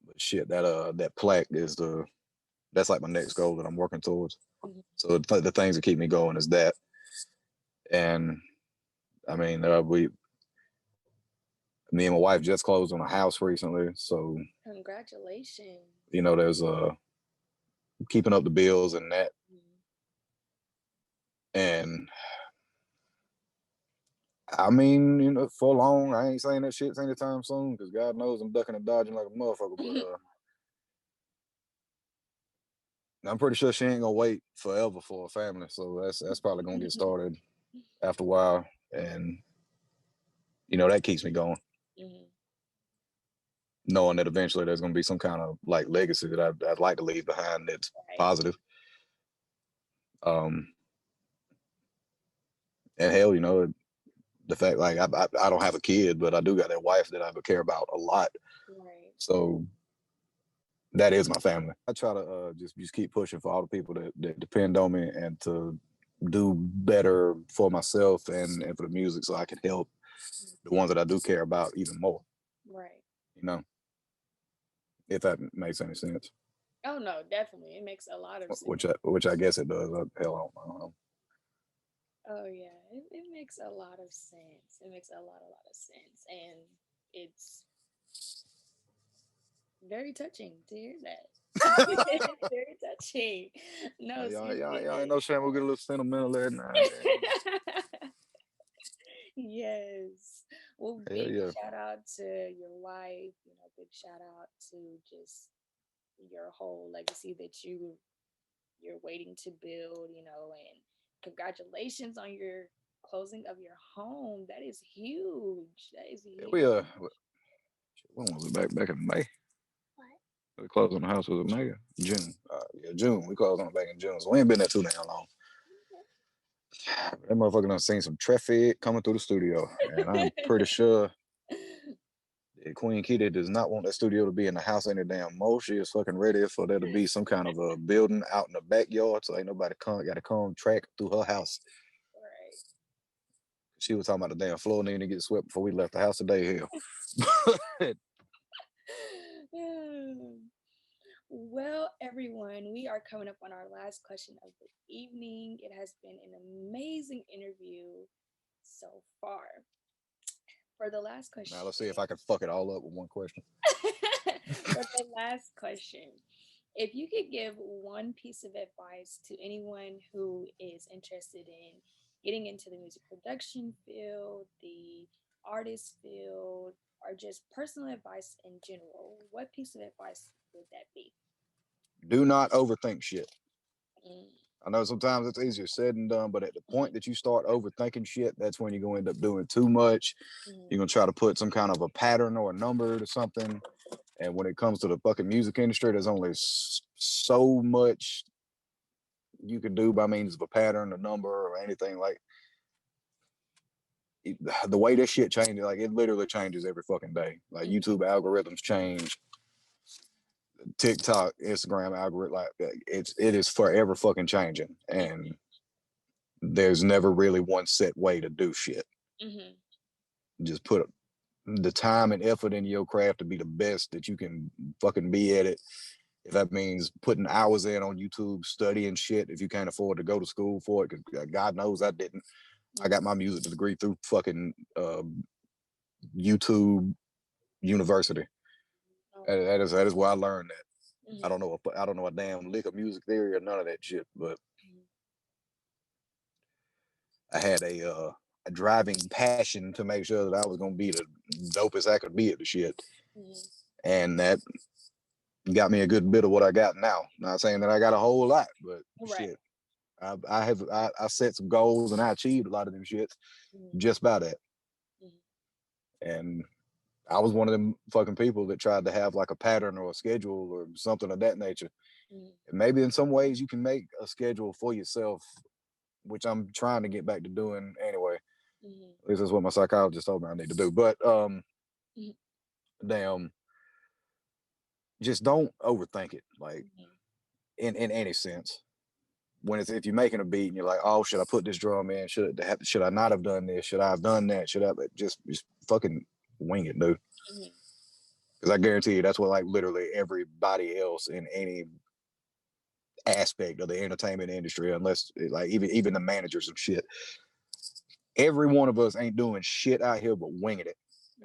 But shit, that plaque that's like my next goal that I'm working towards. Mm-hmm. So the things that keep me going is that, and I mean, me and my wife just closed on a house recently, so Congratulations. there's keeping up the bills and that, Mm-hmm. and I mean, for long, I ain't saying that shit's anytime soon because God knows I'm ducking and dodging like a motherfucker. But I'm pretty sure she ain't gonna wait forever for a family, so that's probably gonna get started after a while, and that keeps me going, Mhm. knowing that eventually there's gonna be some kind of like legacy that I'd like to leave behind that's Right. positive. And hell, the fact like I don't have a kid, but I do got that wife that I care about a lot, Right. so that is my family. I try to just keep pushing for all the people that depend on me and to do better for myself and for the music so I can help the ones that I do care about even more. Right. You know, if that makes any sense. Oh no, definitely. It makes a lot of sense. Which I guess it does. Hell, I don't know. Oh yeah, it makes a lot of sense. It makes a lot of sense, and it's very touching to hear that. It's very touching. No, Y'all ain't seriously. no shame. We'll get a little sentimental every now and then. Yes. Well, Hell big yeah. shout out to your wife. Big shout out to just your whole legacy that you're waiting to build. And congratulations on your closing of your home. That is huge. That is Yeah, huge. when was it back in May? What? We closed on the house, was it May? June. Yeah, June. We closed on it back in June. So we ain't been there too damn long. That motherfucker done seen some traffic coming through the studio. And I'm pretty sure that Queen Kitty does not want that studio to be in the house any damn more. She is fucking ready for there to be some kind of a building out in the backyard. So ain't nobody gotta come track through her house. Right. She was talking about the damn floor needing to get swept before we left the house today. Hell. Well, everyone, we are coming up on our last question of the evening. It has been an amazing interview so far. For the last Now question, let's see if I can fuck it all up with one question. for the last question, if you could give one piece of advice to anyone who is interested in getting into the music production field, the artist field, or just personal advice in general, what piece of advice would that be? Do not overthink shit. Mm, I know sometimes it's easier said than done, but at the mhm, point that you start overthinking shit, that's when you're going to end up doing too much. mhm, You're going to try to put some kind of a pattern or a number to something. And when it comes to the fucking music industry, there's only so much you can do by means of a pattern, a number, or anything like the way this shit changes. Like it literally changes every fucking day. Like mhm, YouTube algorithms change, TikTok, Instagram algorithm, like it is forever fucking changing. And there's never really one set way to do shit. mhm, Just put the time and effort into your craft to be the best that you can fucking be at it. If that means putting hours in on YouTube, studying shit, if you can't afford to go to school for it, because God knows I didn't. I got mhm. my music degree through fucking YouTube University. Oh, That is where I learned that. mhm, I don't know a damn lick of music theory or none of that shit, but mhm, I had a driving passion to make sure that I was gonna be the dopest I could be at the shit, mhm. and that got me a good bit of what I got now. Not saying that I got a whole lot, but Right. shit, I set some goals and I achieved a lot of them shits Mhm, just by that. mhm, And I was one of them fucking people that tried to have like a pattern or a schedule or something of that nature. mhm, And maybe in some ways you can make a schedule for yourself, which I'm trying to get back to doing anyway. mhm, At least that's what my psychologist told me I need to do. But mhm, damn, just don't overthink it. Like mhm. in any sense. When it's if you're making a beat and you're like, oh, should I put this drum in? Should I not have done this? Should I have done that? Should I just fucking wing it, dude? Mhm. Because I guarantee you that's what like literally everybody else in any aspect of the entertainment industry, unless like even the managers and shit, every one of us ain't doing shit out here but winging it.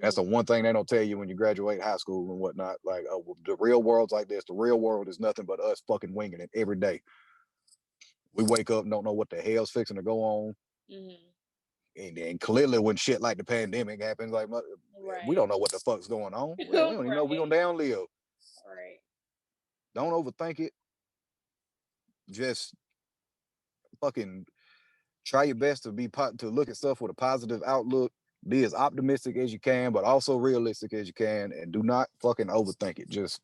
That's Mhm. the one thing they don't tell you when you graduate high school and whatnot. Like the real world's like this. The real world is nothing but us fucking winging it every day. We wake up and don't know what the hell's fixing to go on. Mhm. And then clearly when shit like the pandemic happens, like we Right. don't know what the fuck's going on. We don't even know we're Right. gonna down live. Right. Don't overthink it. just fucking try your best to to look at stuff with a positive outlook. Be as optimistic as you can, but also realistic as you can, and do not fucking overthink it. Just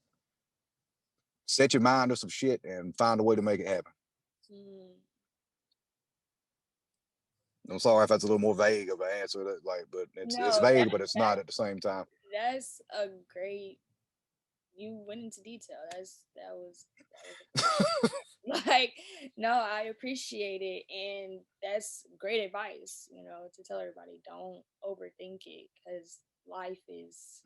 set your mind to some shit and find a way to make it happen. Mm. I'm sorry if that's a little more vague of an answer, but it's No, vague, but it's not at the same time. that's a great. You went into detail. That was like, no, I appreciate it, and that's great advice. You know, to tell everybody, don't overthink it, because life is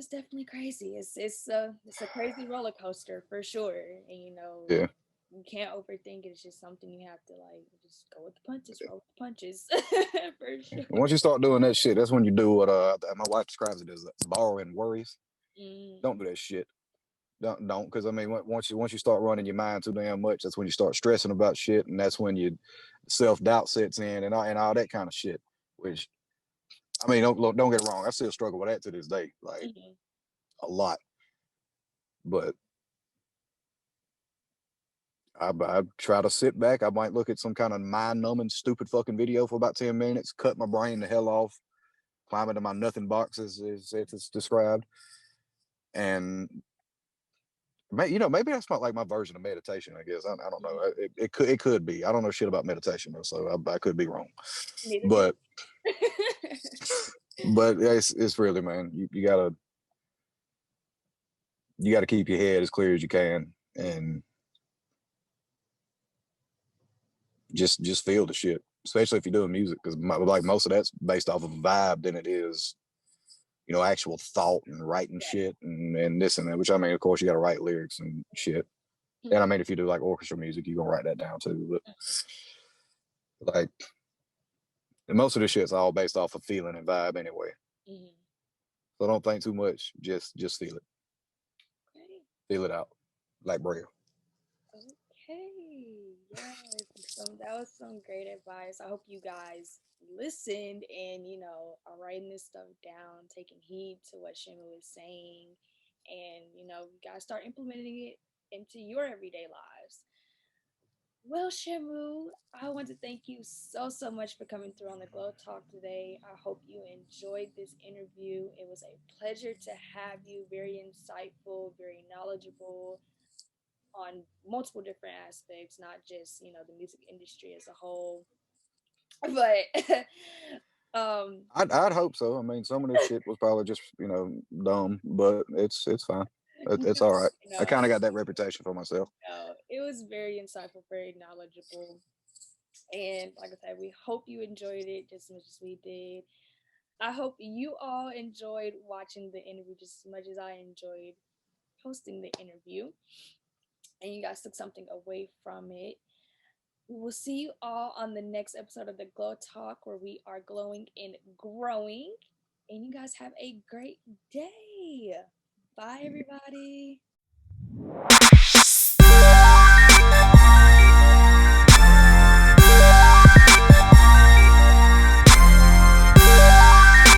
definitely crazy. It's a crazy roller coaster for sure, and Yeah. you can't overthink it. It's just something you have to like just go with the punches, roll with the punches, for sure. And once you start doing that shit, that's when you do what my wife describes it as borrowing worries. Mm, Don't do that shit. Don't, because I mean, once you start running your mind too damn much, that's when you start stressing about shit, and that's when you self doubt sets in and all that kind of shit. Which I mean, don't get it wrong, I still struggle with that to this day, like mm-hmm, a lot. But I try to sit back. I might look at some kind of mind numbing, stupid fucking video for about 10 minutes, cut my brain the hell off, climb into my nothing box as it's described, and maybe that's not like my version of meditation. I guess I don't know. It could be. I don't know shit about meditation though, so I could be wrong. neither do But it's really, man. You gotta keep your head as clear as you can, and just feel the shit. Especially if you're doing music, because like most of that's based off of a vibe than it is, actual thought and writing shit and this and that. Which I mean, of course, you got to write lyrics and shit. And I yeah. mean, if you do like orchestra music, you're gonna write that down too. But like most of this shit's all based off of feeling and vibe anyway. Mm-hmm. So don't think too much. Just feel it. Okay. Feel it out. Like braille. Okay. Yes. That was some great advice. I hope you guys listened and, are writing this stuff down, taking heed to what Shamu is saying, and, you guys start implementing it into your everyday lives. Well, Shamu, I want to thank you so, so much for coming through on the Glow Talk today. I hope you enjoyed this interview. It was a pleasure to have you. Very insightful, very knowledgeable on multiple different aspects, not just, the music industry as a whole. But I'd hope so. I mean, some of this shit was probably just dumb, but it's fine. It's all right. I no, kind of got that reputation for myself. no, it was very insightful, very knowledgeable. And like I said, we hope you enjoyed it just as much as we did. I hope you all enjoyed watching the interview just as much as I enjoyed hosting the interview, and you guys took something away from it. We will see you all on the next episode of the Glow Talk, where we are glowing and growing. And you guys have a great day. Bye, everybody.